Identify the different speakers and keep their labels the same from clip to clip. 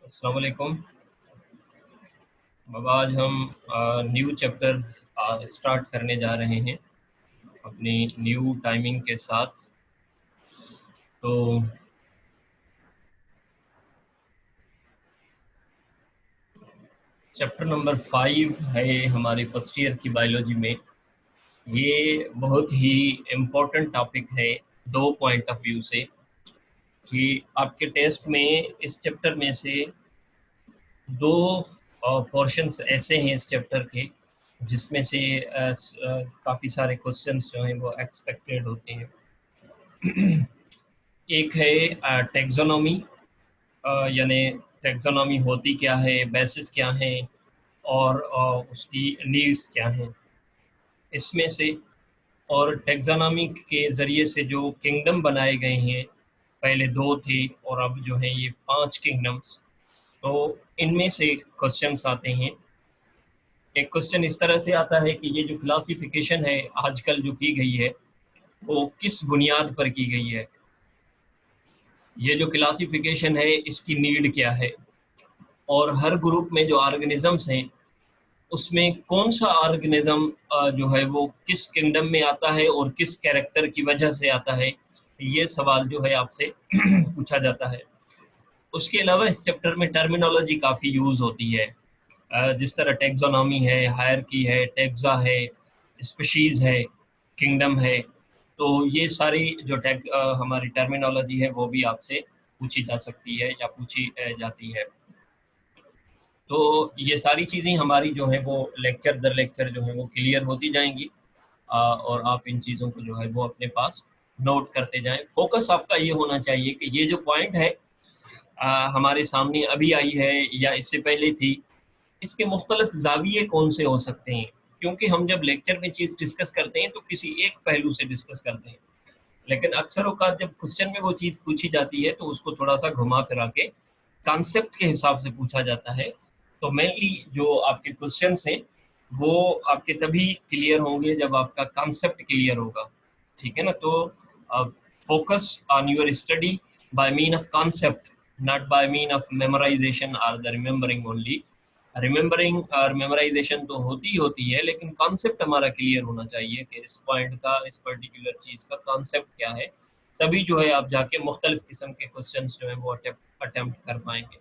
Speaker 1: अस्सलाम वालेकुम। अब आज हम न्यू चैप्टर स्टार्ट करने जा रहे हैं अपनी न्यू टाइमिंग के साथ। तो चैप्टर नंबर 5 है हमारे फर्स्ट ईयर की बायोलॉजी में। ये बहुत ही इम्पोर्टेंट टॉपिक है दो पॉइंट ऑफ व्यू से कि आपके टेस्ट में इस चैप्टर में से दो पोर्शंस ऐसे हैं इस चैप्टर के जिसमें से काफ़ी सारे क्वेश्चंस जो हैं वो एक्सपेक्टेड होते हैं। एक है टेक्सोनॉमी, यानी टेक्सोनॉमी होती क्या है, बेसिस क्या है और उसकी नीड्स क्या हैं इसमें से। और टेक्सोनॉमी के ज़रिए से जो किंगडम बनाए गए हैं, पहले दो थे और अब जो है ये 5 किंगडम्स, तो इनमें से क्वेश्चंस आते हैं। एक क्वेश्चन इस तरह से आता है कि ये जो क्लासिफिकेशन है आजकल जो की गई है वो किस बुनियाद पर की गई है, ये जो क्लासिफिकेशन है इसकी नीड क्या है, और हर ग्रुप में जो ऑर्गेनिजम्स हैं उसमें कौन सा ऑर्गेनिज्म जो है वो किस किंगडम में आता है और किस कैरेक्टर की वजह से आता है, ये सवाल जो है आपसे पूछा जाता है। उसके अलावा इस चैप्टर में टर्मिनोलॉजी काफ़ी यूज़ होती है। जिस तरह टेक्सोनॉमी है, हायरकी है, टेक्सा है, स्पीशीज़ है, किंगडम है, तो ये सारी जो हमारी टर्मिनोलॉजी है वो भी आपसे पूछी जा सकती है या पूछी जाती है। तो ये सारी चीज़ें हमारी जो है वो लेक्चर दर लेक्चर जो है वो क्लियर होती जाएंगी, और आप इन चीज़ों को जो है वो अपने पास नोट करते जाएं। फोकस आपका ये होना चाहिए कि ये जो पॉइंट है हमारे सामने अभी आई है या इससे पहले थी, इसके मुख्तलिफ ज़ाविये कौन से हो सकते हैं, क्योंकि हम जब लेक्चर में चीज़ डिस्कस करते हैं तो किसी एक पहलू से डिस्कस करते हैं, लेकिन अक्सर औकात जब क्वेश्चन में वो चीज़ पूछी जाती है तो उसको थोड़ा सा घुमा फिरा के कॉन्सेप्ट के हिसाब से पूछा जाता है। तो मेनली जो आपके क्वेश्चंस हैं वो आपके तभी क्लियर होंगे जब आपका कॉन्सेप्ट क्लियर होगा, ठीक है ना। तो focus on your study by mean of concept, not by mean of memorisation और द रिमेंबरिंग ओनली। रिमेंबरिंग और मेमोराइजेशन तो होती ही होती है, लेकिन कॉन्सेप्ट हमारा क्लियर होना चाहिए कि इस पॉइंट का, इस पर्टिकुलर चीज़ का कॉन्सेप्ट क्या है, तभी जो है आप जाके मुख्तलिफ किस्म के क्वेश्चन जो है वो अटेम्प्ट कर पाएंगे।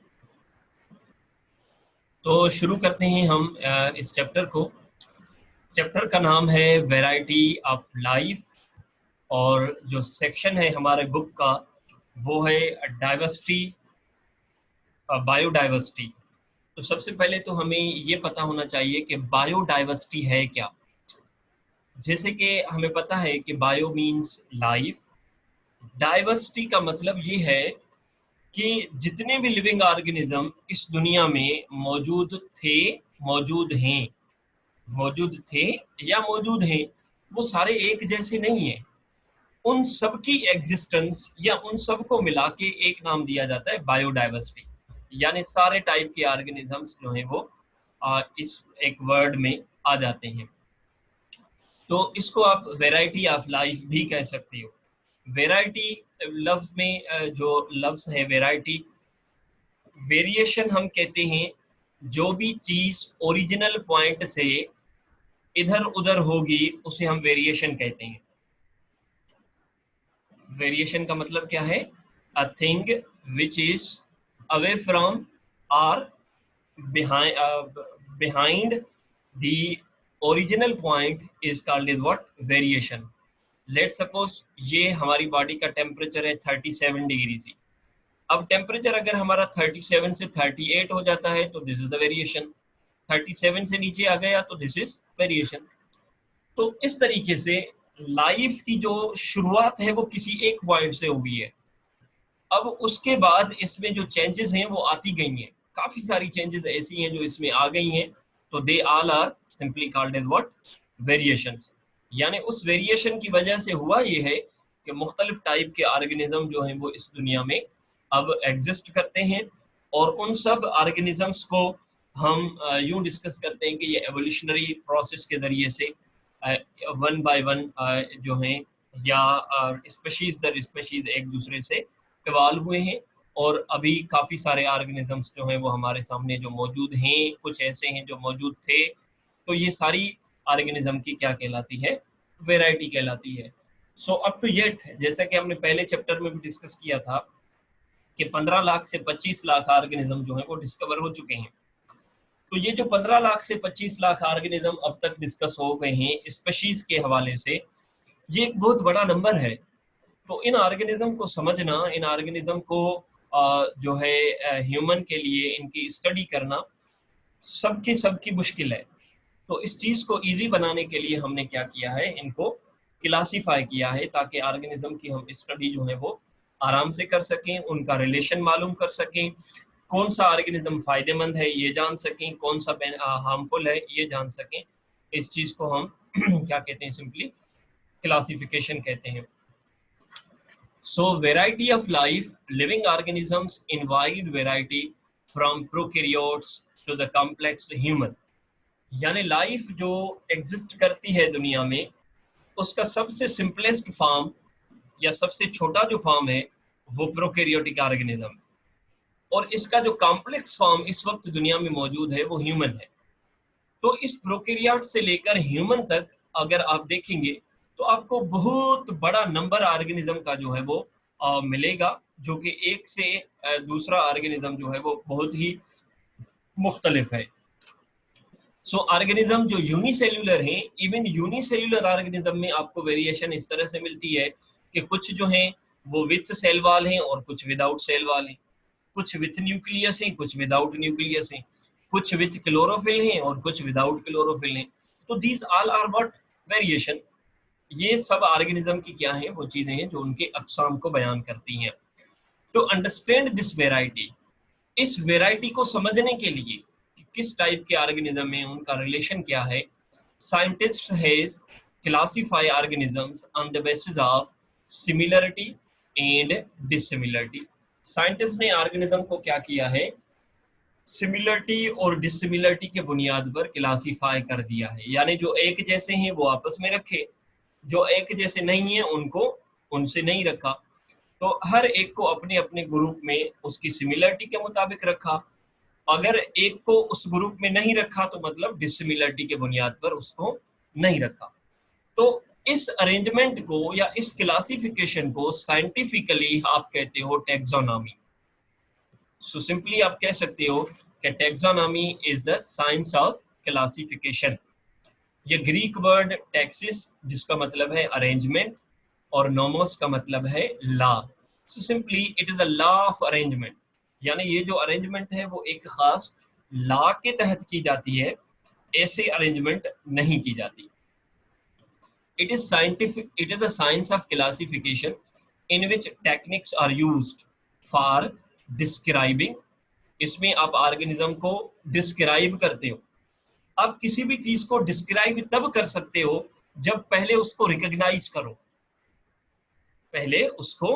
Speaker 1: तो शुरू करते हैं हम इस चैप्टर को। चैप्टर का नाम है वैरायटी ऑफ लाइफ, और जो सेक्शन है हमारे बुक का वो है डाइवर्सिटी, बायोडाइवर्सिटी। तो सबसे पहले तो हमें ये पता होना चाहिए कि बायोडाइवर्सिटी है क्या। जैसे कि हमें पता है कि बायो मीन्स लाइफ, डाइवर्सिटी का मतलब ये है कि जितने भी लिविंग ऑर्गेनिज्म इस दुनिया में मौजूद थे, मौजूद हैं, मौजूद थे या मौजूद हैं, वो सारे एक जैसे नहीं हैं। उन सब की एग्जिस्टेंस या उन सब को मिला के एक नाम दिया जाता है बायोडाइवर्सिटी, यानी सारे टाइप के ऑर्गेनिजम्स जो हैं वो इस एक वर्ड में आ जाते हैं। तो इसको आप वैरायटी ऑफ लाइफ भी कह सकते हो। वैरायटी लफ्ज में जो लफ्ज है वैरायटी, वेरिएशन हम कहते हैं जो भी चीज ओरिजिनल पॉइंट से इधर उधर होगी उसे हम वेरिएशन कहते हैं। वेरिएशन का मतलब क्या है? A thing which is away from और behind the original point is called is what? Variation. Let suppose ये हमारी बॉडी का टेम्परेचर है 37 डिग्री सी। अब टेम्परेचर अगर हमारा 37 से 38 हो जाता है तो दिस इज द वेरिएशन। 37 से नीचे आ गया तो दिस इज वेरिएशन। तो इस तरीके से लाइफ की जो शुरुआत है वो किसी एक पॉइंट से हुई है। अब उसके बाद इसमें जो चेंजेस हैं वो आती गई हैं, काफी सारी चेंजेस ऐसी हैं जो इसमें आ गई हैं, तो they all are simply called as what? Variations. यानी उस वेरिएशन की वजह से हुआ ये है कि मुख्तलिफ टाइप के ऑर्गेनिज्म जो हैं वो इस दुनिया में अब एग्जिस्ट करते हैं, और उन सब ऑर्गेनिजम्स को हम यूं डिस्कस करते हैं कि ये एवोल्यूशनरी प्रोसेस के जरिए से वन बाय वन जो हैं या स्पेशीज दर स्पेशीज एक दूसरे से इवाल्व हुए हैं, और अभी काफ़ी सारे ऑर्गेनिजम्स जो हैं वो हमारे सामने जो मौजूद हैं, कुछ ऐसे हैं जो मौजूद थे। तो ये सारी ऑर्गेनिज्म की क्या कहलाती है, वैरायटी कहलाती है। सो अप टू येट, जैसा कि हमने पहले चैप्टर में भी डिस्कस किया था कि 15 लाख से 25 लाख ऑर्गेनिज्म जो है वो डिस्कवर हो चुके हैं। तो ये जो 15 लाख से 25 लाख ऑर्गेनिज्म अब तक डिस्कस हो गए हैं स्पीशीज के हवाले से, ये एक बहुत बड़ा नंबर है। तो इन ऑर्गेनिज्म को समझना, इन ऑर्गेनिज्म को जो है ह्यूमन के लिए इनकी स्टडी करना सबकी सबकी मुश्किल है। तो इस चीज़ को इजी बनाने के लिए हमने क्या किया है, इनको क्लासीफाई किया है ताकि ऑर्गेनिज्म की हम स्टडी जो है वो आराम से कर सकें, उनका रिलेशन मालूम कर सकें, कौन सा ऑर्गेनिज्म फायदेमंद है ये जान सकें, कौन सा हार्मफुल है ये जान सकें। इस चीज़ को हम क्या कहते हैं, सिंपली क्लासिफिकेशन कहते हैं। So variety of life, living organisms in wide variety from prokaryotes to the complex human। यानी लाइफ जो एग्जिस्ट करती है दुनिया में, उसका सबसे सिंपलेस्ट फॉर्म या सबसे छोटा जो फॉर्म है वो प्रोकैरियोटिक ऑर्गेनिज्म, और इसका जो कॉम्प्लेक्स फॉर्म इस वक्त दुनिया में मौजूद है वो ह्यूमन है। तो इस प्रोकैरियोट से लेकर ह्यूमन तक अगर आप देखेंगे तो आपको बहुत बड़ा नंबर ऑर्गेनिज्म का जो है वो मिलेगा, जो कि एक से दूसरा ऑर्गेनिज्म जो है वो बहुत ही मुख्तलिफ है। सो ऑर्गेनिज्म जो यूनिसेल्यूलर हैं, इवन यूनिसेल्यूलर ऑर्गेनिज्म में आपको वेरिएशन इस तरह से मिलती है कि कुछ जो हैं वो विथ सेल वाल हैं और कुछ विदाउट सेल वाल हैं, कुछ विथ न्यूक्लियस हैं, कुछ विदाउट न्यूक्लियस हैं, कुछ विथ क्लोरोफिल हैं और कुछ विदाउट क्लोरोफिल हैं। तो these all are what, variation. ये सब ऑर्गेनिज्म की क्या है, वो चीजें हैं जो उनके अक़साम को बयान करती हैं। टू अंडरस्टैंड दिस वेराइटी, इस वेराइटी को समझने के लिए कि किस टाइप के ऑर्गेनिज्म में उनका रिलेशन क्या है, scientist has classify organisms on the basis of similarity and dissimilarity. Scientist ने ऑर्गेनिज्म को क्या किया है, सिमिलरिटी और डिसिमिलरिटी के बुनियाद पर क्लासिफाई कर दिया है। यानी जो एक जैसे हैं वो आपस में रखे, जो एक जैसे नहीं है उनको उनसे नहीं रखा। तो हर एक को अपने अपने ग्रुप में उसकी सिमिलरिटी के मुताबिक रखा। अगर एक को उस ग्रुप में नहीं रखा तो मतलब डिसिमिलरिटी के बुनियाद पर उसको नहीं रखा। तो इस अरेंजमेंट को या इस क्लासिफिकेशन को साइंटिफिकली आप कहते हो टैक्सोनॉमी। सो सिंपली आप कह सकते हो कि taxonomy is the science of classification. ये ग्रीक वर्ड टैक्सिस जिसका मतलब है अरेंजमेंट और नोमोस का मतलब है law. So simply it is a law of arrangement, यानी ये जो अरेंजमेंट है वो एक खास लॉ के तहत की जाती है, ऐसे अरेंजमेंट नहीं की जाती। It is scientific, it is a science of classification in which techniques are used for describing. इसमें आप ऑर्गेनिज्म को डिस्क्राइब करते हो। आप किसी भी चीज को डिस्क्राइब तब कर सकते हो जब पहले उसको रिकॉग्नाइज करो, पहले उसको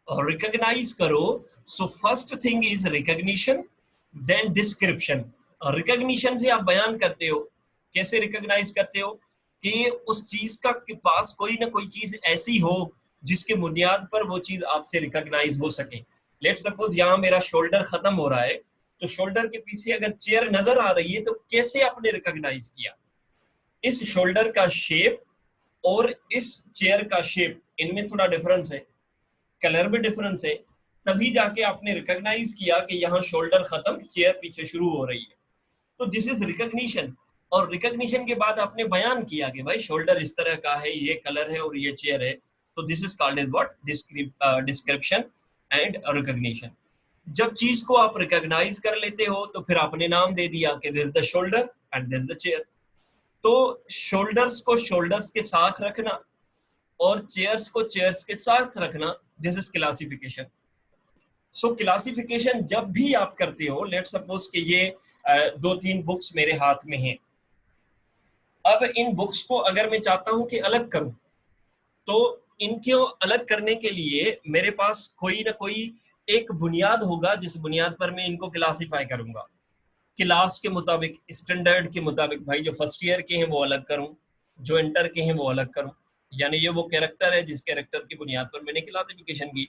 Speaker 1: रिकॉग्नाइज करो। So first thing is recognition, then description. Recognition से आप बयान करते हो, कैसे रिकॉग्नाइज करते हो कि उस चीज का के पास कोई ना कोई चीज ऐसी हो जिसके बुनियाद पर वो चीज आपसे रिकॉग्नाइज हो सके। लेट्स सपोज यहाँ मेरा शोल्डर खत्म हो रहा है, तो शोल्डर के पीछे अगर चेयर नजर आ रही है तो कैसे आपने रिकॉग्नाइज किया? इस शोल्डर का शेप और इस चेयर का शेप, इनमें थोड़ा डिफरेंस है, कलर भी डिफरेंस है, तभी जाके आपने रिकॉग्नाइज किया कि यहाँ शोल्डर खत्म, चेयर पीछे शुरू हो रही है। तो दिस इज रिकॉग्निशन। और रिकॉग्निशन के बाद आपने बयान किया कि भाई शोल्डर इस तरह का है, ये कलर है और ये चेयर है। तो this is called as what, description and recognition. जब चीज को आप रिकॉग्नाइज कर लेते हो तो फिर आपने नाम दे दिया कि this is the shoulder and this is the chair. तो शोल्डर्स को शोल्डर्स के साथ रखना और चेयर्स को चेयर्स के साथ रखना, this is classification. So classification जब भी आप करते हो, लेट्स सपोज कि ये 2-3 बुक्स मेरे हाथ में हैं। अब इन बुक्स को अगर मैं चाहता हूं कि अलग करूं, तो इनको अलग करने के लिए मेरे पास कोई ना कोई एक बुनियाद होगा जिस बुनियाद पर मैं इनको क्लासिफाई करूंगा। क्लास के मुताबिक, स्टैंडर्ड के मुताबिक, भाई जो फर्स्ट ईयर के हैं वो अलग करूं, जो इंटर के हैं वो अलग करूं। यानी ये वो कैरेक्टर है जिस कैरेक्टर की बुनियाद पर मैंने क्लासिफिकेशन की।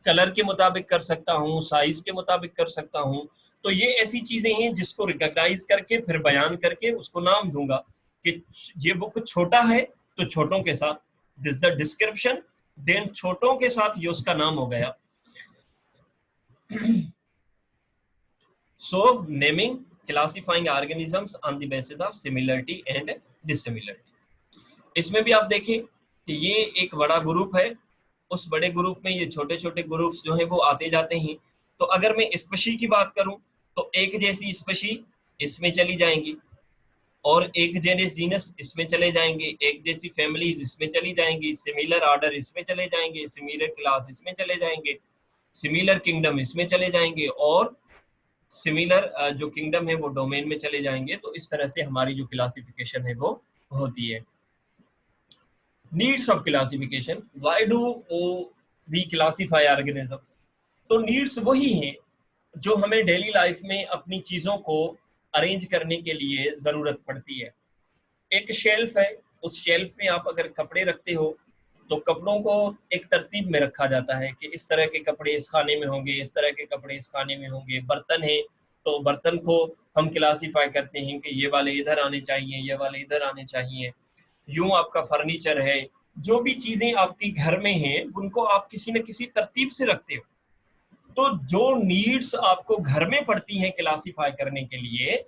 Speaker 1: कलर के मुताबिक कर सकता हूँ, साइज के मुताबिक कर सकता हूँ। तो ये ऐसी चीजें हैं जिसको रिकॉग्नाइज करके फिर बयान करके उसको नाम दूंगा कि ये बुक छोटा है तो छोटों के साथ दिस द डिस्क्रिप्शन, देन छोटों के साथ ये उसका नाम हो गया। So naming classifying organisms on the basis of similarity and dissimilarity. इसमें भी आप देखें कि ये एक बड़ा ग्रुप है, उस बड़े ग्रुप में ये छोटे छोटे ग्रुप्स जो हैं वो आते जाते हैं। तो अगर मैं स्पीशी की बात करूं तो एक जैसी स्पीशी इसमें चली जाएंगी, और एक जेनस जीनस इसमें चले जाएंगे, एक जैसी फैमिलीज इसमें चली जाएंगी, सिमिलर ऑर्डर इसमें चले जाएंगे, सिमिलर क्लास इसमें चले जाएंगे, सिमिलर किंगडम इसमें चले जाएंगे, और सिमिलर जो किंगडम है वो डोमेन में चले जाएंगे। तो इस तरह से हमारी जो क्लासिफिकेशन है वो होती है। Needs of classification, why do we classify organisms? तो नीड्स वही हैं जो हमें डेली लाइफ में अपनी चीजों को अरेंज करने के लिए जरूरत पड़ती है। एक शेल्फ है, उस शेल्फ में आप अगर कपड़े रखते हो तो कपड़ों को एक तरतीब में रखा जाता है कि इस तरह के कपड़े इस खाने में होंगे, इस तरह के कपड़े इस खाने में होंगे। बर्तन है तो बर्तन को हम क्लासिफाई करते हैं कि ये वाले इधर आने चाहिए, ये वाले इधर आने चाहिए। यूं आपका फर्नीचर है, जो भी चीजें आपके घर में हैं उनको आप किसी न किसी तरतीब से रखते हो। तो जो नीड्स आपको घर में पड़ती हैं क्लासिफाई करने के लिए,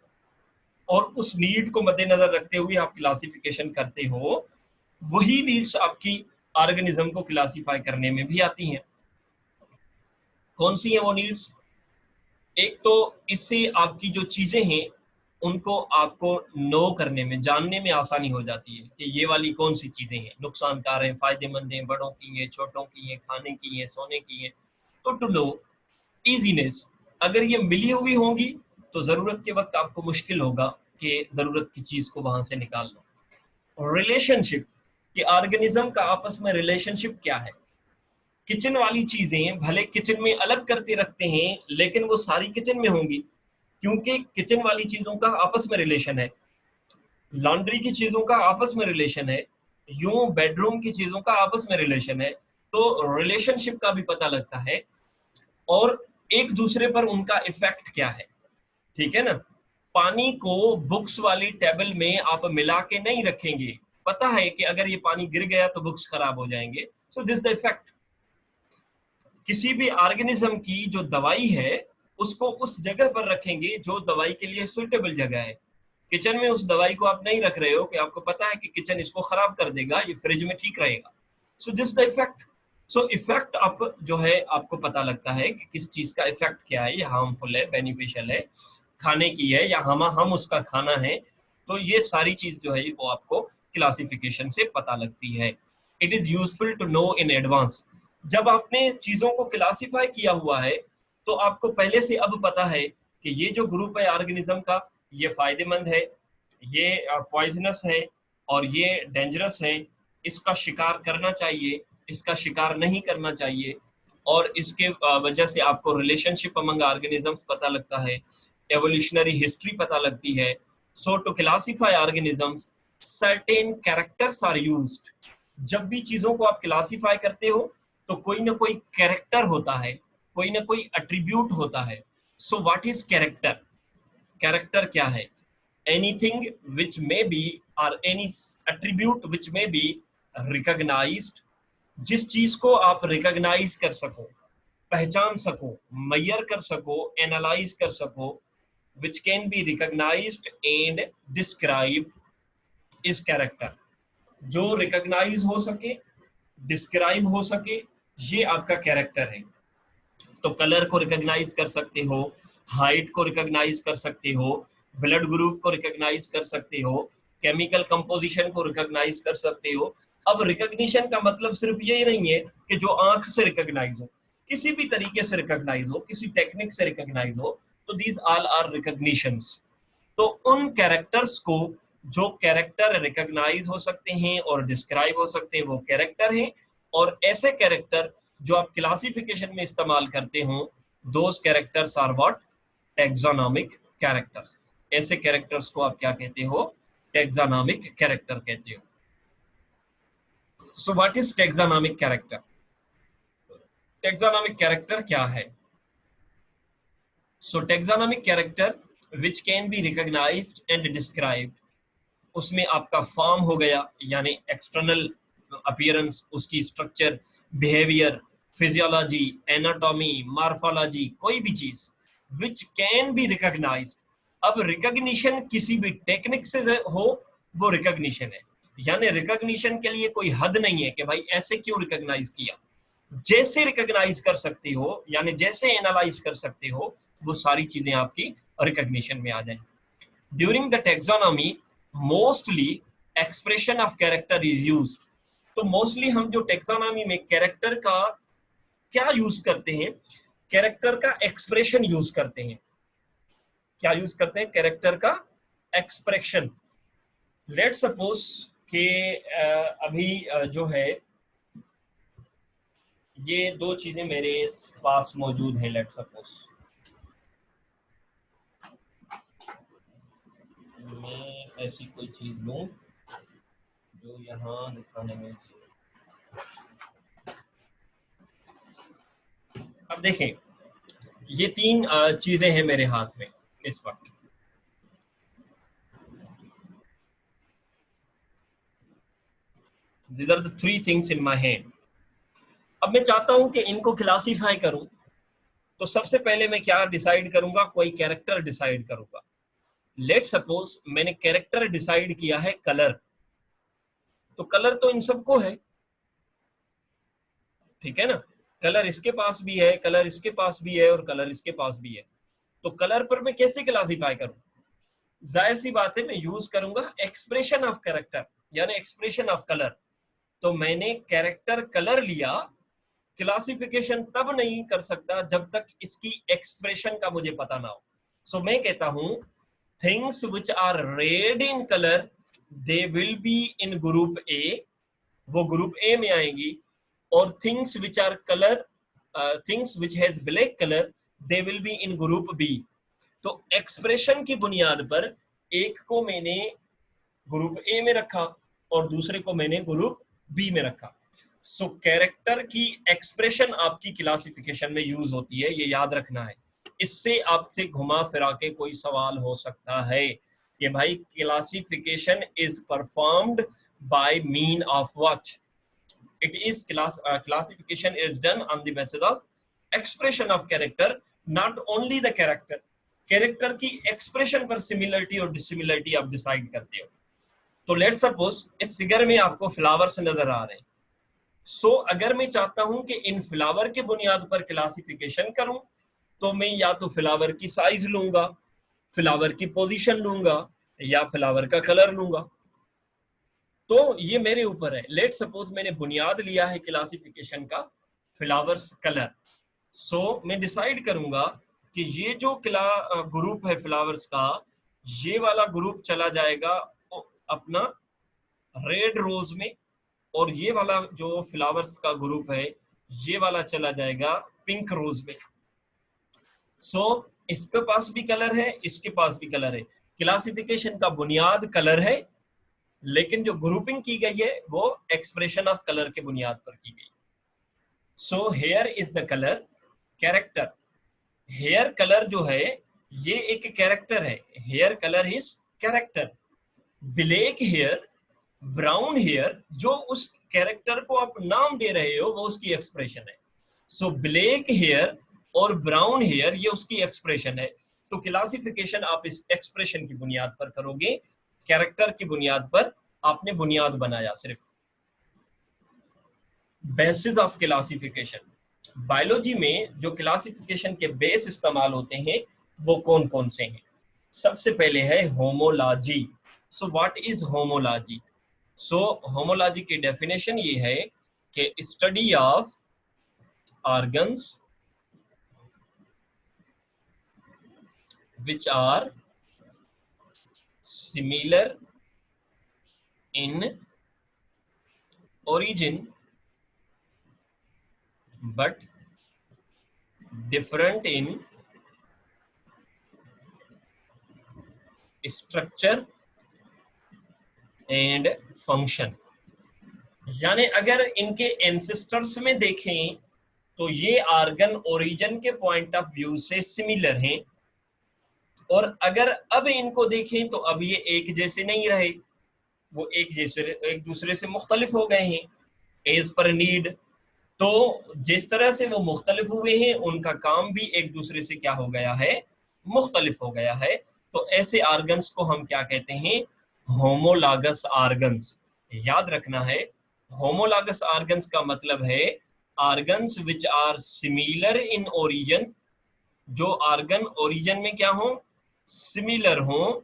Speaker 1: और उस नीड को मद्देनजर रखते हुए आप क्लासिफिकेशन करते हो, वही नीड्स आपकी ऑर्गेनिज्म को क्लासिफाई करने में भी आती हैं। कौन सी है वो नीड्स? एक तो इससे आपकी जो चीजें हैं उनको आपको नो करने में, जानने में आसानी हो जाती है कि ये वाली कौन सी चीजें हैं, नुकसानकार हैं, फायदेमंद हैं, बड़ों की हैं, छोटों की हैं, खाने की हैं, सोने की हैं। तो टू नो इजीनेस, अगर ये मिली हुई होंगी तो जरूरत के वक्त आपको मुश्किल होगा कि जरूरत की चीज को वहां से निकाल लो। रिलेशनशिप, कि ऑर्गेनिज्म का आपस में रिलेशनशिप क्या है। किचन वाली चीजें भले किचन में अलग करते रखते हैं लेकिन वो सारी किचन में होंगी, क्योंकि किचन वाली चीजों का आपस में रिलेशन है, लॉन्ड्री की चीजों का आपस में रिलेशन है, यूं बेडरूम की चीजों का आपस में रिलेशन है। तो रिलेशनशिप का भी पता लगता है, और एक दूसरे पर उनका इफेक्ट क्या है। ठीक है ना? पानी को बुक्स वाली टेबल में आप मिला के नहीं रखेंगे, पता है कि अगर ये पानी गिर गया तो बुक्स खराब हो जाएंगे। So this the effect. किसी भी ऑर्गेनिज्म की जो दवाई है उसको उस जगह पर रखेंगे जो दवाई के लिए सुइटेबल जगह है। किचन में उस दवाई को आप नहीं रख रहे हो कि आपको पता है कि किचन इसको खराब कर देगा, ये फ्रिज में ठीक रहेगा। So this the effect. So effect आप जो है आपको पता लगता है कि किस चीज का इफेक्ट क्या है, ये हार्मफुल है, बेनिफिशियल है, खाने की है या हम उसका खाना है। तो ये सारी चीज जो है वो आपको क्लासिफिकेशन से पता लगती है। It is useful to know in advance. जब आपने चीजों को क्लासिफाई किया हुआ है तो आपको पहले से अब पता है कि ये जो ग्रुप है ऑर्गेनिज्म का, ये फायदेमंद है, ये पॉइजनस है, और ये डेंजरस है। इसका शिकार करना चाहिए, इसका शिकार नहीं करना चाहिए। और इसके वजह से आपको रिलेशनशिप अमंग ऑर्गेनिजम्स पता लगता है, एवोल्यूशनरी हिस्ट्री पता लगती है। So to classify organisms certain characters are used. जब भी चीजों को आप क्लासिफाई करते हो तो कोई ना कोई कैरेक्टर होता है, कोई ना कोई एट्रीब्यूट होता है। So what is character? Character क्या है? एनीथिंग विच मे बी, और any attribute which may be recognised, जिस चीज को आप रिकॉग्नाइज कर सको, पहचान सको, मेजर कर सको, एनालाइज कर सको, which can be recognised and described is character. जो रिकॉग्नाइज हो सके, डिस्क्राइब हो सके, ये आपका कैरेक्टर है। तो कलर को रिकॉग्नाइज कर सकते हो, हाइट को रिकॉग्नाइज कर सकते हो, ब्लड ग्रुप को रिकॉग्नाइज कर सकते हो, केमिकल कंपोजिशन को रिकॉग्नाइज कर सकते हो। अब रिकॉग्निशन का मतलब सिर्फ ये नहीं है कि जो आंख से रिकॉग्नाइज हो, किसी भी तरीके से रिकॉग्नाइज हो, किसी टेक्निक से रिकॉग्नाइज हो, तो दीज ऑल आर रिकॉग्निशंस। तो उन कैरेक्टर्स को, जो कैरेक्टर रिकॉग्नाइज हो सकते हैं और डिस्क्राइब हो सकते हैं, वो कैरेक्टर हैं। और ऐसे कैरेक्टर जो आप क्लासिफिकेशन में इस्तेमाल करते हो, those characters are what? Taxonomic characters. ऐसे कैरेक्टर्स को आप क्या कहते हो? टैक्सोनॉमिक कैरेक्टर कहते हो। So what is taxonomic character? Taxonomic character क्या है? So taxonomic character which can be recognised and described, उसमें आपका फॉर्म हो गया यानी एक्सटर्नल अपीयरेंस, उसकी structure, behaviour, physiology, anatomy, morphology, कोई भी चीज विच कैन बी रिकॉग्नाइज्ड। अब रिकॉग्निशन किसी भी टेक्निक से हो वो रिकॉग्निशन है, यानी रिकॉग्निशन के लिए कोई हद नहीं है कि भाई ऐसे क्यों रिकॉग्नाइज किया। जैसे रिकॉग्नाइज कर सकते हो यानी जैसे एनालाइज कर सकते हो वो सारी चीजें आपकी रिकॉग्निशन में आ जाएंगी। During the taxonomy mostly expression of character is used. तो मोस्टली हम जो टेक्सोनॉमी में कैरेक्टर का क्या यूज करते हैं, कैरेक्टर का एक्सप्रेशन यूज करते हैं। क्या यूज करते हैं? कैरेक्टर का एक्सप्रेशन। लेट सपोज कि अभी जो है ये दो चीजें मेरे पास मौजूद हैं। लेट सपोज मैं ऐसी कोई चीज लूं जो यहाँ दिखाने में, अब देखें ये तीन चीजें हैं मेरे हाथ में इस वक्त। These are the three things in my hand. अब मैं चाहता हूं कि इनको क्लासीफाई करूं, तो सबसे पहले मैं क्या डिसाइड करूंगा? कोई कैरेक्टर डिसाइड करूंगा। लेट सपोज मैंने कैरेक्टर डिसाइड किया है कलर, तो कलर तो इन सबको है, ठीक है ना। कलर इसके पास भी है, कलर इसके पास भी है और कलर इसके पास भी है। तो कलर पर मैं कैसे क्लासीफाई करूं? जाहिर सी बात है मैं यूज करूंगा एक्सप्रेशन ऑफ कैरेक्टर यानी एक्सप्रेशन ऑफ कलर। तो मैंने कैरेक्टर कलर लिया, क्लासिफिकेशन तब नहीं कर सकता जब तक इसकी एक्सप्रेशन का मुझे पता ना हो। सो मैं कहता हूं things which are red in colour they will be in group A, वो ग्रुप ए में आएंगी। और things which are colour, things which has black colour they will be in group B. तो एक्सप्रेशन की बुनियाद पर एक को मैंने ग्रुप ए में रखा और दूसरे को मैंने ग्रुप बी में रखा। सो कैरेक्टर की एक्सप्रेशन आपकी क्लासिफिकेशन में यूज होती है, ये याद रखना है। इससे आपसे घुमा फिरा के कोई सवाल हो सकता है कि भाई classification is performed by mean of what? It is classification is done on the basis of expression of character, not only the character। Character की एक्सप्रेशन पर सिमिलरिटी और डिसिमिलरिटी आप डिसाइड करते हो। तो लेट सपोज इस फिगर में आपको फ्लावर्स नजर आ रहे हैं। सो अगर मैं चाहता हूं कि इन फ्लावर के बुनियाद पर क्लासिफिकेशन करूं, तो मैं या तो फ्लावर की साइज लूंगा, फ्लावर की पोजीशन लूंगा या फ्लावर का कलर लूंगा। तो ये मेरे ऊपर है। लेट सपोज मैंने बुनियाद लिया है क्लासिफिकेशन का फ्लावर्स कलर। सो मैं डिसाइड करूंगा कि ये जो ग्रुप है फ्लावर्स का, ये वाला ग्रुप चला जाएगा अपना रेड रोज में, और ये वाला जो फ्लावर्स का ग्रुप है ये वाला चला जाएगा पिंक रोज में। सो इसके पास भी कलर है, इसके पास भी कलर है। क्लासिफिकेशन का बुनियाद कलर है, लेकिन जो ग्रुपिंग की गई है वो एक्सप्रेशन ऑफ कलर के बुनियाद पर की गई। So hair is the colour, character. Hair colour जो है ये एक कैरेक्टर है, hair colour is character. Black hair, brown hair, जो उस कैरेक्टर को आप नाम दे रहे हो वो उसकी एक्सप्रेशन है। सो ब्लैक हेयर और ब्राउन हेयर ये उसकी एक्सप्रेशन है। तो क्लासिफिकेशन आप इस एक्सप्रेशन की बुनियाद पर करोगे, कैरेक्टर की बुनियाद पर आपने बुनियाद बनाया सिर्फ। बेसिस ऑफ क्लासिफिकेशन, बायोलॉजी में जो क्लासिफिकेशन के बेस इस्तेमाल होते हैं वो कौन कौन से हैं? सबसे पहले है homology. So what is homology? So homology की डेफिनेशन ये है कि study of organs which are similar in origin but different in structure and function। यानी अगर इनके एंसेस्टर्स में देखें तो ये आर्गन ओरिजिन के पॉइंट ऑफ व्यू से सिमिलर हैं, और अगर अब इनको देखें तो अब ये एक जैसे नहीं रहे, वो एक दूसरे से मुख्तलिफ हो गए हैं एज पर नीड। तो जिस तरह से वो मुख्तलिफ हुए हैं, उनका काम भी एक दूसरे से क्या हो गया है, मुख्तलिफ हो गया है। तो ऐसे आर्गन्स को हम क्या कहते हैं, होमोलागस आर्गन्स। याद रखना है, होमोलागस आर्गन्स का मतलब है organs which are similar in origin, जो आर्गन ओरिजिन में क्या हो, सिमिलर हो,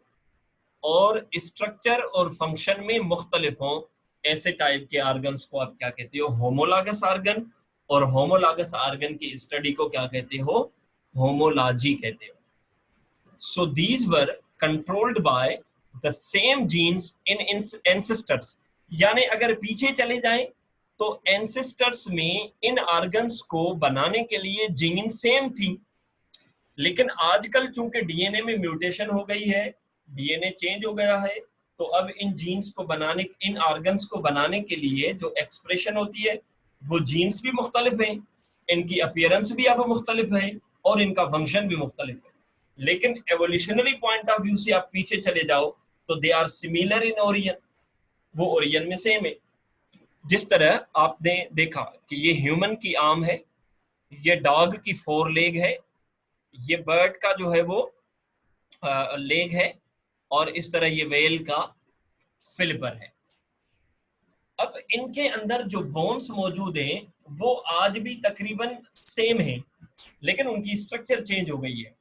Speaker 1: और स्ट्रक्चर और फंक्शन में मुख्तलिफ हो। ऐसे टाइप के आर्गन्स को आप क्या कहते हो, होमोलागस आर्गन। और होमोलागस आर्गन की स्टडी को क्या कहते हो, होमोलॉजी कहते हो। So these were controlled by the same genes in ancestors. यानी अगर पीछे चले जाएं तो एंसेस्टर्स में इन आर्गन्स को बनाने के लिए जीन सेम थी, लेकिन आजकल चूंकि डीएनए में म्यूटेशन हो गई है, डीएनए चेंज हो गया है, तो अब इन जीन्स को बनाने, इन ऑर्गन्स को बनाने के लिए जो एक्सप्रेशन होती है, वो जीन्स भी मुख्तलिफ हैं, इनकी अपीयरेंस भी अब मुख्तलिफ है, और इनका फंक्शन भी मुख्तलिफ है। लेकिन एवोल्यूशनरी पॉइंट ऑफ व्यू से आप पीछे चले जाओ तो they are similar in origin, वो ओरियन में सेम है। जिस तरह आपने देखा कि ये ह्यूमन की आर्म है, ये डॉग की 4 लेग है, ये बर्ड का जो है वो लेग है, और इस तरह ये वेल का फिलिपर है। अब इनके अंदर जो बोन्स मौजूद हैं वो आज भी तकरीबन सेम है, लेकिन उनकी स्ट्रक्चर चेंज हो गई है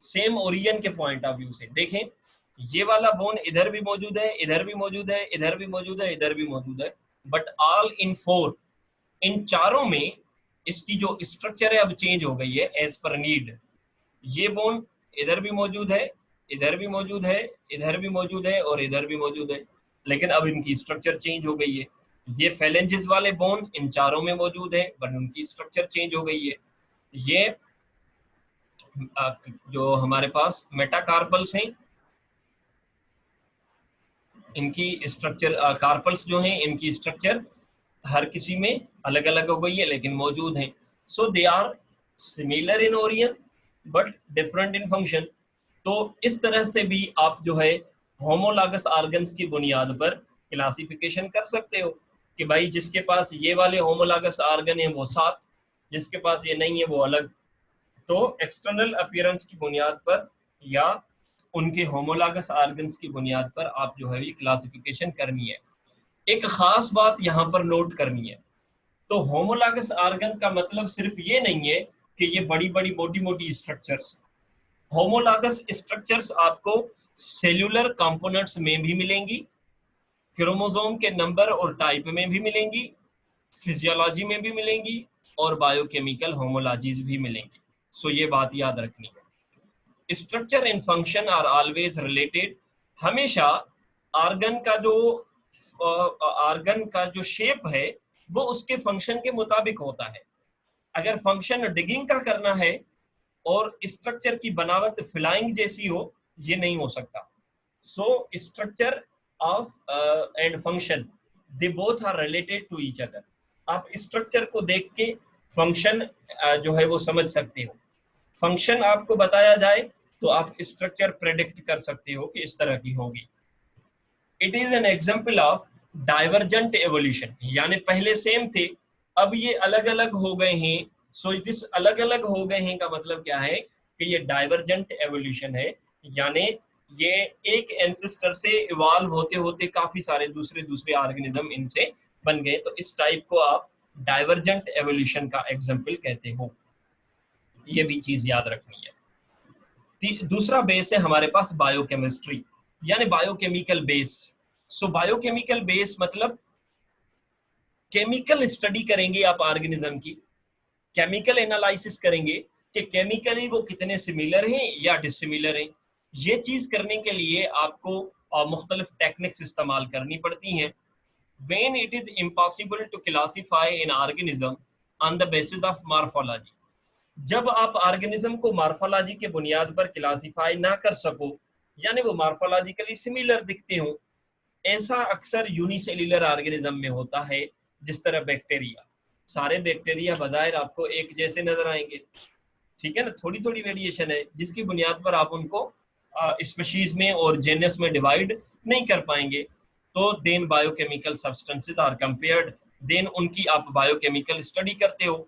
Speaker 1: सेम ओरिजिन के पॉइंट ऑफ व्यू से। देखें, ये वाला बोन इधर भी मौजूद है, इधर भी मौजूद है, इधर भी मौजूद है, इधर भी मौजूद है, बट ऑल इन 4, इन चारों में इसकी जो स्ट्रक्चर है अब चेंज हो गई है एज पर नीड। ये बोन इधर भी मौजूद है, इधर भी मौजूद है, इधर भी मौजूद है, और इधर भी मौजूद है, लेकिन अब इनकी स्ट्रक्चर चेंज हो गई है। ये फेलेंजेस वाले बोन इन चारों में मौजूद है, बट उनकी स्ट्रक्चर चेंज हो गई है। ये जो हमारे पास मेटाकार्पल्स हैं, इनकी स्ट्रक्चर, कार्पल्स जो हैं, इनकी स्ट्रक्चर हर किसी में अलग अलग हो गई है, लेकिन मौजूद हैं। So they are similar in origin but different in function. तो इस तरह से भी आप जो है होमोलागस आर्गन्स की बुनियाद पर क्लासिफिकेशन कर सकते हो कि भाई जिसके पास ये वाले होमोलागस आर्गन है वो 7, जिसके पास ये नहीं है वो अलग। तो एक्सटर्नल अपीयरेंस की बुनियाद पर या उनके होमोलागस आर्गन्स की बुनियाद पर आप जो है ये क्लासिफिकेशन करनी है। एक खास बात यहाँ पर नोट करनी है, तो होमोलागस आर्गन का मतलब सिर्फ ये नहीं है कि ये बड़ी बड़ी मोटी मोटी स्ट्रक्चर्स। होमोलागस स्ट्रक्चर्स आपको सेल्यूलर कंपोनेंट्स में भी मिलेंगी, क्रोमोसोम के नंबर और टाइप में भी मिलेंगी, फिजियोलॉजी में भी मिलेंगी, और बायोकेमिकल होमोलॉजीज भी मिलेंगी। सो ये बात याद रखनी है। Structure and function are always related. हमेशा आर्गन का जो शेप है वो उसके फंक्शन के मुताबिक होता है। अगर फंक्शन डिगिंग का करना है और स्ट्रक्चर की बनावट फ्लाइंग जैसी हो, ये नहीं हो सकता। So structure of and function they both are related to each other. आप स्ट्रक्चर को देख के फंक्शन जो है वो समझ सकते हो। फंक्शन आपको बताया जाए तो आप स्ट्रक्चर प्रेडिक्ट कर सकते हो कि इस तरह की होगी। It is an example of divergent evolution, यानी पहले सेम थे, अब ये अलग अलग हो गए हैं। सो दिस अलग अलग हो गए हैं का मतलब क्या है कि ये डाइवर्जेंट एवोल्यूशन है, यानी ये एक एंसेस्टर से इवॉल्व होते होते काफी सारे दूसरे दूसरे ऑर्गेनिज्म इनसे बन गए। तो इस टाइप को आप डाइवर्जेंट एवोल्यूशन का एग्जाम्पल कहते हो। ये भी चीज याद रखनी है। दूसरा बेस है हमारे पास बायोकेमिस्ट्री, यानी बायोकेमिकल बेस। सो बायोकेमिकल बेस मतलब केमिकल स्टडी करेंगे आप ऑर्गेनिज्म की, केमिकल एनालिसिस करेंगे कि केमिकली वो कितने सिमिलर हैं या डिसिमिलर हैं। ये चीज करने के लिए आपको मुख्तलिफ टेक्निक्स इस्तेमाल करनी पड़ती हैं। When it is impossible to classify an organism on the basis of morphology, जब आप ऑर्गेनिज्म को मार्फोलॉजी के बुनियाद पर क्लासिफाई ना कर सको, यानी वो मार्फोलॉजिकली सिमिलर दिखते हो, ऐसा अक्सर यूनिसेल्युलर ऑर्गेनिज्म में होता है, जिस तरह बैक्टीरिया। सारे बैक्टीरिया बजाय आपको एक जैसे नजर आएंगे, ठीक है ना, थोड़ी थोड़ी वेरिएशन है जिसकी बुनियाद पर आप उनको स्पीशीज में और जेनस में डिवाइड नहीं कर पाएंगे। तो then biochemical substances are compared, then उनकी आप बायोकेमिकल स्टडी करते हो।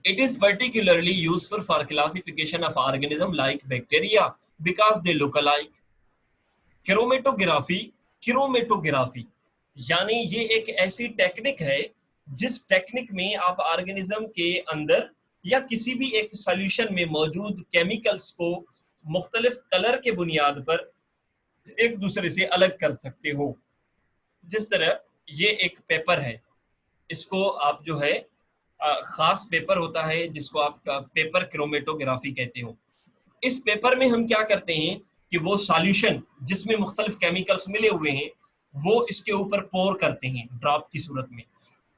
Speaker 1: It is particularly useful for classification of organisms like bacteria because they look alike. Chromatography, chromatography यानी ये एक ऐसी टेक्निक है जिस टेक्निक में आप ऑर्गेनिज्म के अंदर या किसी भी एक सॉल्यूशन में मौजूद केमिकल्स को मुख्तलिफ कलर के बुनियाद पर एक दूसरे से अलग कर सकते हो। जिस तरह ये एक पेपर है, इसको आप जो है खास पेपर होता है जिसको आप पेपर क्रोमेटोग्राफी कहते हो। इस पेपर में हम क्या करते हैं कि वो सॉल्यूशन जिसमें मुख्तलिफ केमिकल्स मिले हुए हैं वो इसके ऊपर पोर करते हैं ड्रॉप की सूरत में।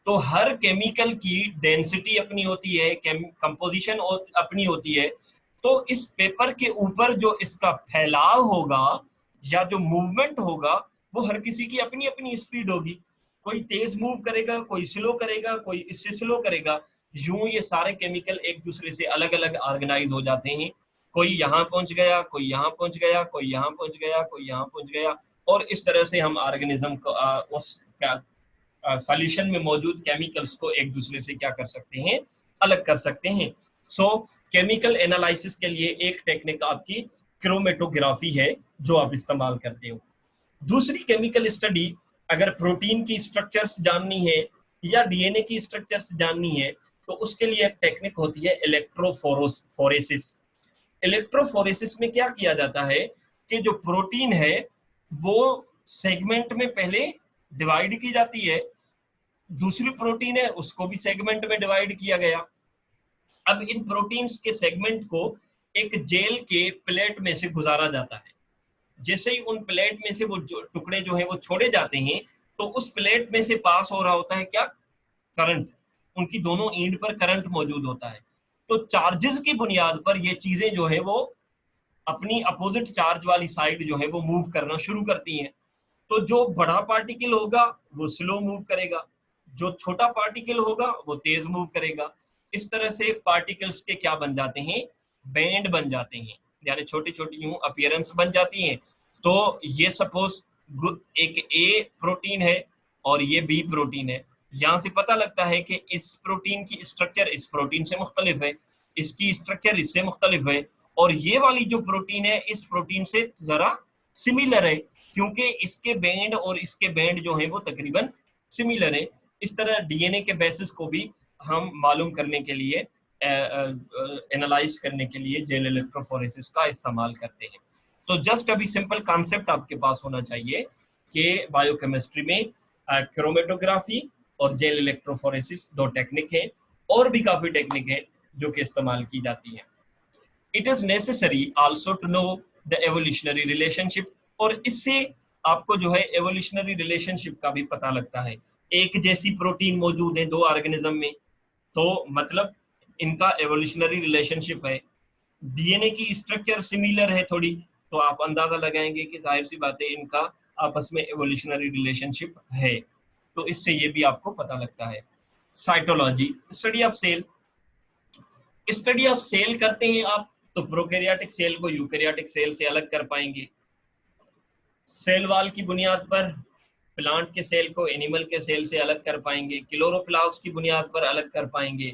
Speaker 1: तो हर केमिकल की डेंसिटी अपनी होती है, कंपोजिशन अपनी होती है। तो इस पेपर के ऊपर जो इसका फैलाव होगा या जो मूवमेंट होगा वो हर किसी की अपनी अपनी स्पीड होगी। कोई तेज मूव करेगा, कोई स्लो करेगा, कोई इससे स्लो करेगा। यूं ये सारे केमिकल एक दूसरे से अलग अलग ऑर्गेनाइज हो जाते हैं। कोई यहाँ पहुंच गया, कोई यहाँ पहुंच गया, कोई यहाँ पहुंच गया, कोई यहाँ पहुंच गया, और इस तरह से हम ऑर्गेनिज्म को उस सॉल्यूशन में मौजूद केमिकल्स को एक दूसरे से क्या कर सकते हैं, अलग कर सकते हैं। सो केमिकल एनालिसिस के लिए एक टेक्निक आपकी क्रोमेटोग्राफी है जो आप इस्तेमाल करते हो। दूसरी केमिकल स्टडी, अगर प्रोटीन की स्ट्रक्चर्स जाननी है या डीएनए की स्ट्रक्चर्स जाननी है तो उसके लिए एक टेक्निक होती है इलेक्ट्रोफोरेसिस। इलेक्ट्रोफोरेसिस में क्या किया जाता है कि जो प्रोटीन है वो सेगमेंट में पहले डिवाइड की जाती है, दूसरी प्रोटीन है उसको भी सेगमेंट में डिवाइड किया गया। अब इन प्रोटीन्स के सेगमेंट को एक जेल के प्लेट में से गुजारा जाता है। जैसे ही उन प्लेट में से वो टुकड़े जो हैं वो छोड़े जाते हैं तो उस प्लेट में से पास हो रहा होता है क्या, करंट। उनकी दोनों एंड पर करंट मौजूद होता है। तो चार्जेस की बुनियाद पर ये चीजें जो है वो अपनी अपोजिट चार्ज वाली साइड जो है वो मूव करना शुरू करती हैं। तो जो बड़ा पार्टिकल होगा वो स्लो मूव करेगा, जो छोटा पार्टिकल होगा वो तेज मूव करेगा। इस तरह से पार्टिकल्स के क्या बन जाते हैं, बैंड बन जाते हैं, यानी छोटी छोटी यूं अपीयरेंस बन जाती हैं। तो ये सपोज एक ए प्रोटीन है और ये बी प्रोटीन है। यहां से पता लगता है कि इस प्रोटीन की स्ट्रक्चर इस प्रोटीन से मुख्तलिफ है, इसकी स्ट्रक्चर इससे मुख्तलिफ है, और ये वाली जो प्रोटीन है इस प्रोटीन से जरा सिमिलर है क्योंकि इसके बैंड और इसके बैंड जो है वो तकरीबन सिमिलर है। इस तरह डीएनए के बेसिस को भी हम मालूम करने के लिए, एनालाइज करने के लिए जेल इलेक्ट्रोफोरेसिस का इस्तेमाल करते हैं। तो जस्ट अभी सिंपल कॉन्सेप्ट आपके पास होना चाहिए कि बायोकेमिस्ट्री में क्रोमेटोग्राफी और जेल इलेक्ट्रोफोरेसिस दो टेक्निक है, और भी काफी टेक्निक है जो कि इस्तेमाल की जाती है। It is necessary also to know the evolutionary relationship, और इससे आपको जो है एवोल्यूशनरी रिलेशनशिप का भी पता लगता है। एक जैसी प्रोटीन मौजूद है दो ऑर्गेनिज्म में, तो मतलब इनका एवोल्यूशनरी रिलेशनशिप है। डीएनए की स्ट्रक्चर सिमिलर है थोड़ी, तो आप अंदाजा लगाएंगे कि जाहिर सी बात है इनका आपस में एवोल्यूशनरी रिलेशनशिप है। तो इससे ये भी आपको पता लगता है। Cytology, study of cell. Study of cell करते हैं आप तो प्रोकैरियोटिक सेल को यूकैरियोटिक सेल से अलग कर पाएंगे। सेल वाल की बुनियाद पर प्लांट के सेल को एनिमल के सेल से अलग कर पाएंगे। क्लोरोप्लास्ट की बुनियाद पर अलग कर पाएंगे,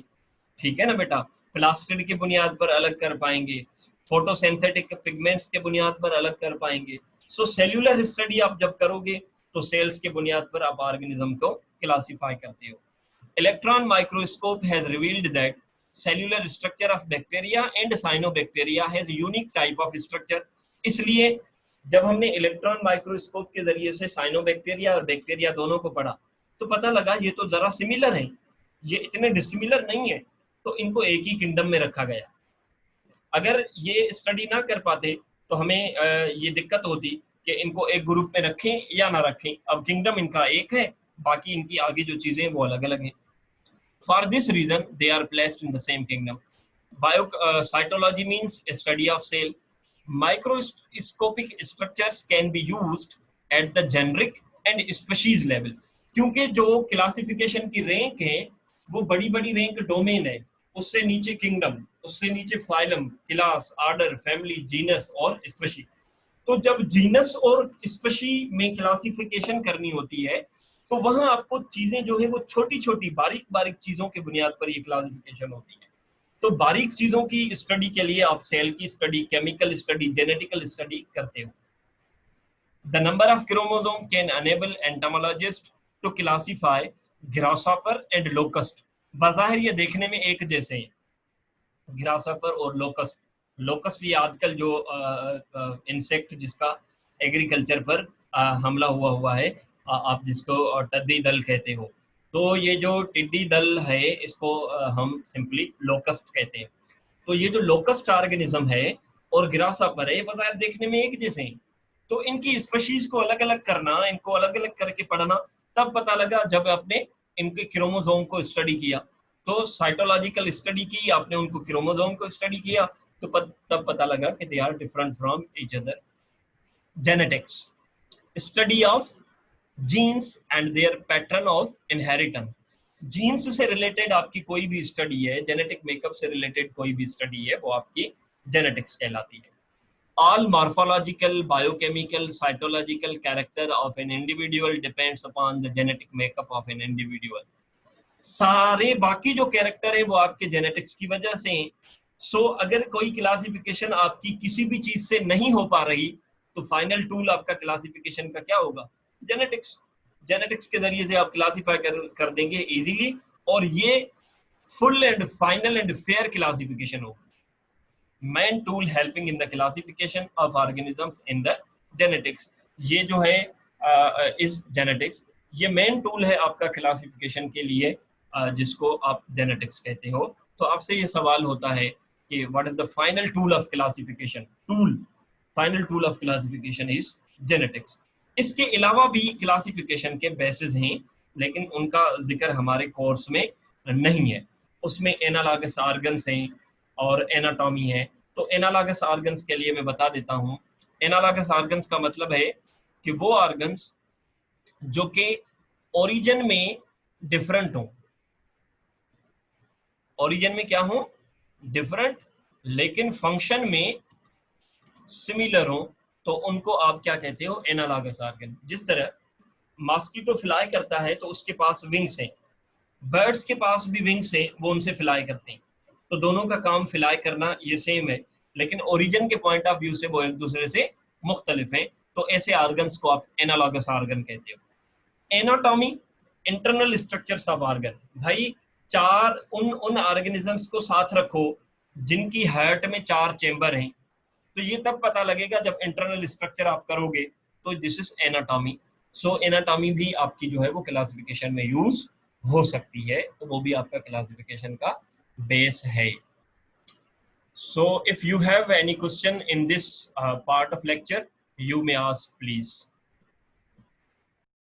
Speaker 1: ठीक है ना बेटा। प्लास्टिड की बुनियाद पर अलग कर पाएंगे। फोटोसिंथेटिक पिगमेंट्स के बुनियाद पर अलग कर पाएंगे। सो सेल्यूलर स्टडी आप जब करोगे तो सेल्स के बुनियाद पर आप ऑर्गेनिज्म को क्लासिफाई करते हो। Electron microscope has revealed that cellular structure of bacteria and cyanobacteria has unique type of structure। इसलिए जब हमने इलेक्ट्रॉन माइक्रोस्कोप के जरिए से साइनोबैक्टीरिया और बैक्टीरिया दोनों को पढ़ा तो पता लगा ये तो जरा सिमिलर हैं, ये इतने डिसिमिलर नहीं है, तो इनको एक ही किंगडम में रखा गया। अगर ये स्टडी ना कर पाते तो हमें ये दिक्कत होती कि इनको एक ग्रुप में रखें या ना रखें। अब किंगडम इनका एक है, बाकी इनकी आगे जो चीजें वो अलग अलग हैं। For this reason, they are placed in the same kingdom. Cytology means a study of cell. Microscopic structures can be used at the generic and species level. क्योंकि जो क्लासिफिकेशन की रैंक है वो बड़ी बड़ी रैंक डोमेन है, उससे नीचे किंगडम, उससे नीचे phylum, class, order, family, genus और स्पीशी। तो जब जीनस और स्पीशी में क्लासिफिकेशन करनी होती है तो वहां आपको चीजें जो है वो छोटी छोटी बारीक बारीक चीजों के बुनियाद पर ये क्लासिफिकेशन होती है। तो बारीक चीजों की स्टडी के लिए आप सेल की study, chemical study, genetical study करते हो। The number of chromosome can enable entomologists to classify grasshopper and locust। बाज़ाहिर ये देखने में एक जैसे हैं, ग्रासहॉपर और लोकस्ट। लोकस्ट ये आजकल जो इंसेक्ट जिसका एग्रीकल्चर पर हमला हुआ है, आप जिसको टिड्डी दल कहते हो, तो ये जो टिड्डी दल है इसको हम सिंपली लोकस्ट कहते हैं। तो ये जो लोकस्ट ऑर्गेनिज्म है और ग्रासहॉपर है, ये बाज़ाहिर देखने में एक जैसे हैं। तो इनकी स्पीशीज को अलग अलग करना, इनको अलग अलग करके पढ़ना, तब पता लगा जब आपने इनके क्रोमोसोम को स्टडी किया। तो साइटोलॉजिकल स्टडी की आपने, उनको क्रोमोसोम को स्टडी किया, तो तब पता लगा कि they are different from each other. Genetics, study of genes and their pattern of inheritance. Genes से रिलेटेड आपकी कोई भी स्टडी है, जेनेटिक मेकअप से रिलेटेड कोई भी स्टडी है, वो आपकी जेनेटिक्स कहलाती है। All morphological, biochemical, cytological character of an individual depends upon the genetic makeup of an individual। सारे बाकी जो कैरेक्टर है वो आपके जेनेटिक्स की वजह से हैं। सो अगर कोई क्लासिफिकेशन आपकी किसी भी चीज से नहीं हो पा रही तो फाइनल टूल आपका क्लासिफिकेशन का क्या होगा? जेनेटिक्स। जेनेटिक्स के जरिए से आप क्लासिफाई कर देंगे इजीली, और ये full and final and fair classification होगा। Main tool helping in the classification of organisms in the genetics. ये जो है इस जेनेटिक्स, ये मेन टूल है आपका क्लासिफिकेशन के लिए, जिसको आप जेनेटिक्स कहते हो। तो आपसे ये सवाल होता है कि what is the final tool of classification? Final tool of classification is genetics. इसके अलावा भी क्लासिफिकेशन के बेसिस हैं, लेकिन उनका जिक्र हमारे कोर्स में नहीं है। उसमें एनालॉगस ऑर्गन्स हैं और एनाटॉमी है। तो एनालॉगस ऑर्गन्स के लिए मैं बता देता हूं। एनालॉगस ऑर्गन्स का मतलब है कि वो ऑर्गन्स जो कि ओरिजिन में डिफरेंट हो, ओरिजिन में क्या हो? डिफरेंट, लेकिन फंक्शन में सिमिलर हो, तो उनको आप क्या कहते हो? Analogous organ. जिस तरह मॉस्किटो फ्लाई करता है तो उसके पास विंग्स हैं, बर्ड्स के पास भी विंग्स हैं, वो उनसे फ्लाई करते हैं। तो दोनों का काम फ्लाई करना ये सेम है, लेकिन ओरिजिन के पॉइंट ऑफ व्यू से वो एक दूसरे से मुख्तलिफ हैं। तो ऐसे ऑर्गन्स को आप एनालॉगस ऑर्गन कहते हो। Anatomy, internal structures of organ. भाई चार उन ऑर्गेनिजम्स को साथ रखो जिनकी हार्ट में 4 चेंबर हैं, तो ये तब पता लगेगा जब इंटरनल स्ट्रक्चर आप करोगे। तो this is anatomy. So anatomy भी आपकी जो है वो क्लासिफिकेशन में यूज हो सकती है, तो वो भी आपका क्लासिफिकेशन का बेस है। So if you have any question in this part of lecture, you may ask please.